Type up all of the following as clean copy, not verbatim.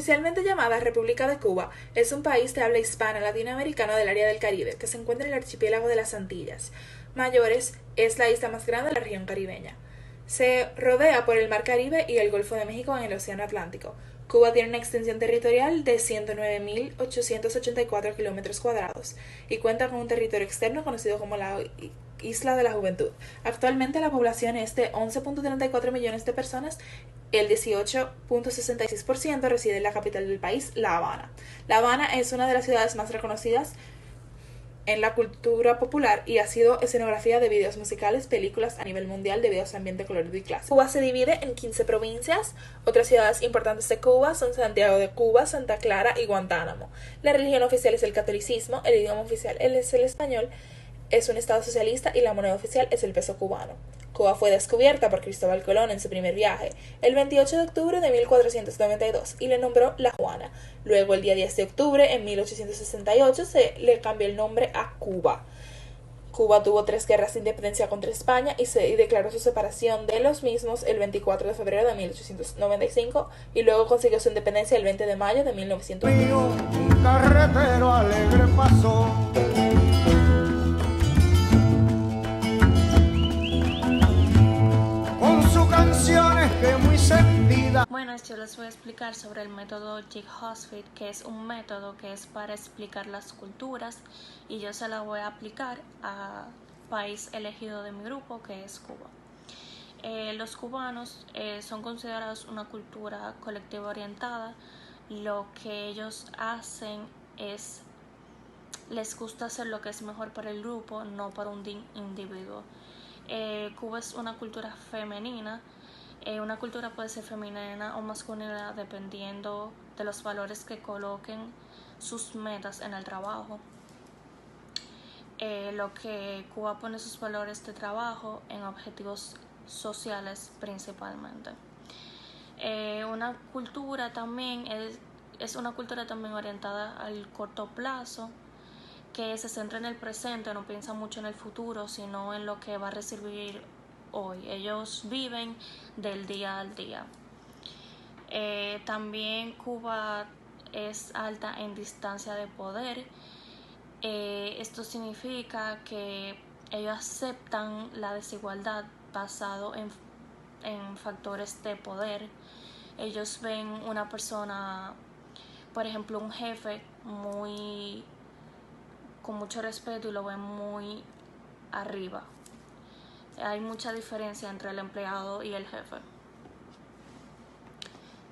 Oficialmente llamada República de Cuba, es un país de habla hispana latinoamericano del área del Caribe que se encuentra en el archipiélago de las Antillas Mayores. Es la isla más grande de la región caribeña. Se rodea por el Mar Caribe y el Golfo de México en el Océano Atlántico. Cuba tiene una extensión territorial de 109.884 kilómetros cuadrados y cuenta con un territorio externo conocido como la Isla de la Juventud. Actualmente la población es de 11.34 millones de personas. El 18.66% reside en la capital del país, La Habana. La Habana es una de las ciudades más reconocidas en la cultura popular y ha sido escenografía de videos musicales, películas a nivel mundial debido a su ambiente colorido y clásico. Cuba se divide en 15 provincias. Otras ciudades importantes de Cuba son Santiago de Cuba, Santa Clara y Guantánamo. La religión oficial es el catolicismo, el idioma oficial es el español, es un estado socialista y la moneda oficial es el peso cubano. Cuba fue descubierta por Cristóbal Colón en su primer viaje, el 28 de octubre de 1492, y le nombró La Juana. Luego, el día 10 de octubre, en 1868, se le cambió el nombre a Cuba. Cuba tuvo 3 guerras de independencia contra España y declaró su separación de los mismos el 24 de febrero de 1895 y luego consiguió su independencia el 20 de mayo de 1901. Un carretero alegre pasó. Que muy sentida. Bueno, yo les voy a explicar sobre el método Jig Hosfit, que es un método que es para explicar las culturas, y yo se la voy a aplicar al país elegido de mi grupo, que es Cuba. Los cubanos son considerados una cultura colectiva orientada. Lo que ellos hacen es, les gusta hacer lo que es mejor para el grupo, no para un individuo. Cuba es una cultura femenina. Una cultura puede ser femenina o masculina dependiendo de los valores que coloquen sus metas en el trabajo. Lo que Cuba pone sus valores de trabajo en objetivos sociales principalmente. Una cultura también es una cultura también orientada al corto plazo, que se centra en el presente, no piensa mucho en el futuro, sino en lo que va a recibir hoy. Ellos viven del día al día. También Cuba es alta en distancia de poder. Esto significa que ellos aceptan la desigualdad basado en factores de poder. Ellos ven una persona, por ejemplo, un jefe con mucho respeto y lo ven muy arriba. Hay mucha diferencia entre el empleado y el jefe.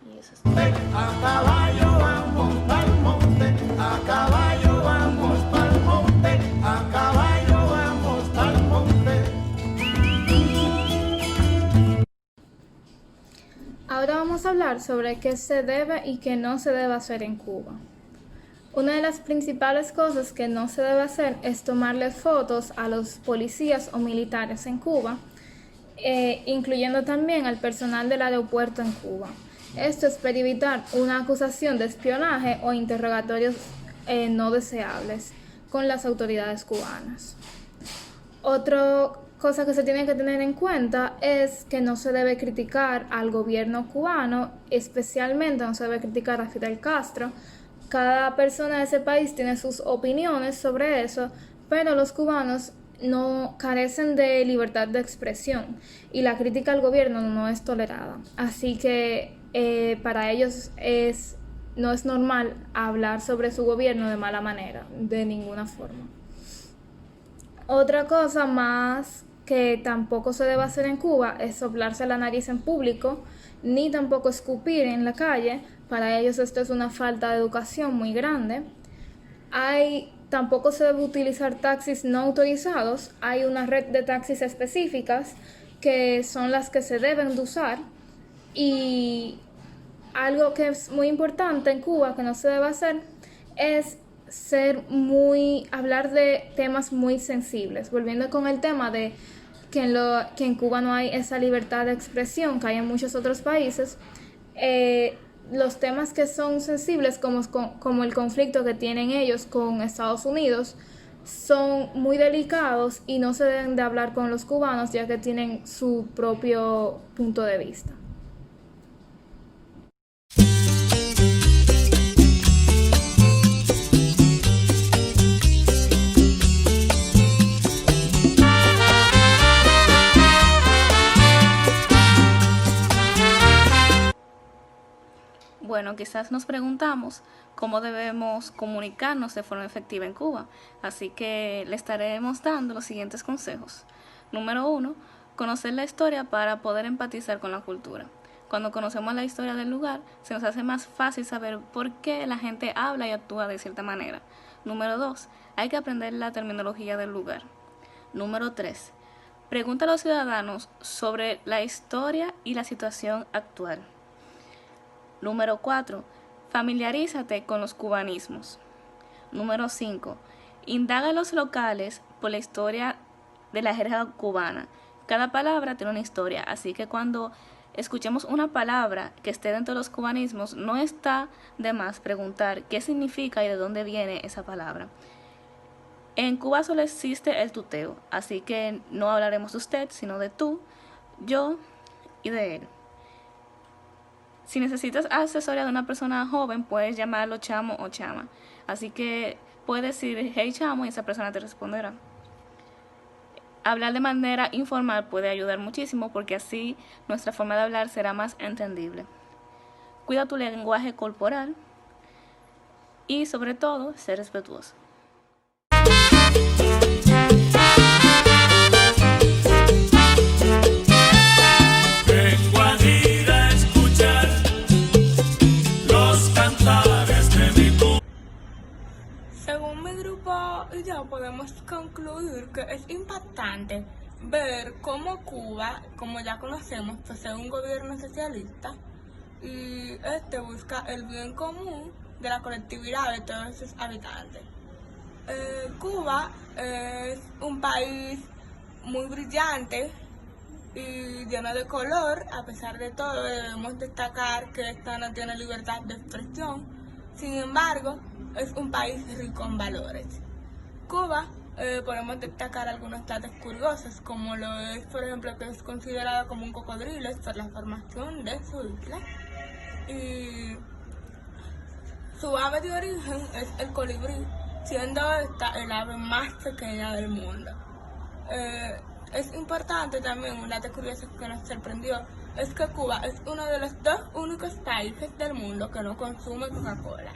Y eso es. A caballo vamos pa'l monte, a caballo vamos pa'l monte, a caballo vamos pa'l monte. Ahora vamos a hablar sobre qué se debe y qué no se debe hacer en Cuba. Una de las principales cosas que no se debe hacer es tomarle fotos a los policías o militares en Cuba, incluyendo también al personal del aeropuerto en Cuba. Esto es para evitar una acusación de espionaje o interrogatorios no deseables con las autoridades cubanas. Otra cosa que se tiene que tener en cuenta es que no se debe criticar al gobierno cubano, especialmente no se debe criticar a Fidel Castro. Cada persona de ese país tiene sus opiniones sobre eso, pero los cubanos no carecen de libertad de expresión y la crítica al gobierno no es tolerada. Así que para ellos no es normal hablar sobre su gobierno de mala manera, de ninguna forma. Otra cosa más que tampoco se debe hacer en Cuba es soplarse la nariz en público, ni tampoco escupir en la calle. Para ellos esto es una falta de educación muy grande. Tampoco se debe utilizar taxis no autorizados. Hay una red de taxis específicas que son las que se deben de usar. Y algo que es muy importante en Cuba que no se debe hacer es hablar de temas muy sensibles. Volviendo con el tema de que en Cuba no hay esa libertad de expresión que hay en muchos otros países. Los temas que son sensibles, como el conflicto que tienen ellos con Estados Unidos, son muy delicados y no se deben de hablar con los cubanos, ya que tienen su propio punto de vista. Bueno, quizás nos preguntamos cómo debemos comunicarnos de forma efectiva en Cuba, así que le estaremos dando los siguientes consejos. Número 1, conocer la historia para poder empatizar con la cultura. Cuando conocemos la historia del lugar, se nos hace más fácil saber por qué la gente habla y actúa de cierta manera. Número 2, hay que aprender la terminología del lugar. Número 3, pregunta a los ciudadanos sobre la historia y la situación actual. Número 4, familiarízate con los cubanismos. Número 5, indaga a los locales por la historia de la jerga cubana. Cada palabra tiene una historia, así que cuando escuchemos una palabra que esté dentro de los cubanismos, no está de más preguntar qué significa y de dónde viene esa palabra. En Cuba solo existe el tuteo, así que no hablaremos de usted, sino de tú, yo y de él. Si necesitas asesoría de una persona joven, puedes llamarlo chamo o chama. Así que puedes decir hey chamo y esa persona te responderá. Hablar de manera informal puede ayudar muchísimo porque así nuestra forma de hablar será más entendible. Cuida tu lenguaje corporal y sobre todo, sé respetuoso. Vengo a ir a escuchar los cantares de mi Cuba. Según mi grupo y yo podemos concluir que es impactante ver cómo Cuba, como ya conocemos, posee un gobierno socialista y este busca el bien común de la colectividad de todos sus habitantes. Cuba es un país muy brillante y lleno de color. A pesar de todo, debemos destacar que esta no tiene libertad de expresión. Sin embargo, es un país rico en valores. Cuba, podemos destacar algunos datos curiosos, como lo es, por ejemplo, que es considerado como un cocodrilo por la formación de su isla. Y su ave de origen es el colibrí, siendo esta el ave más pequeña del mundo. Es importante también, un dato curioso que nos sorprendió, es que Cuba es uno de los 2 únicos países del mundo que no consume Coca-Cola.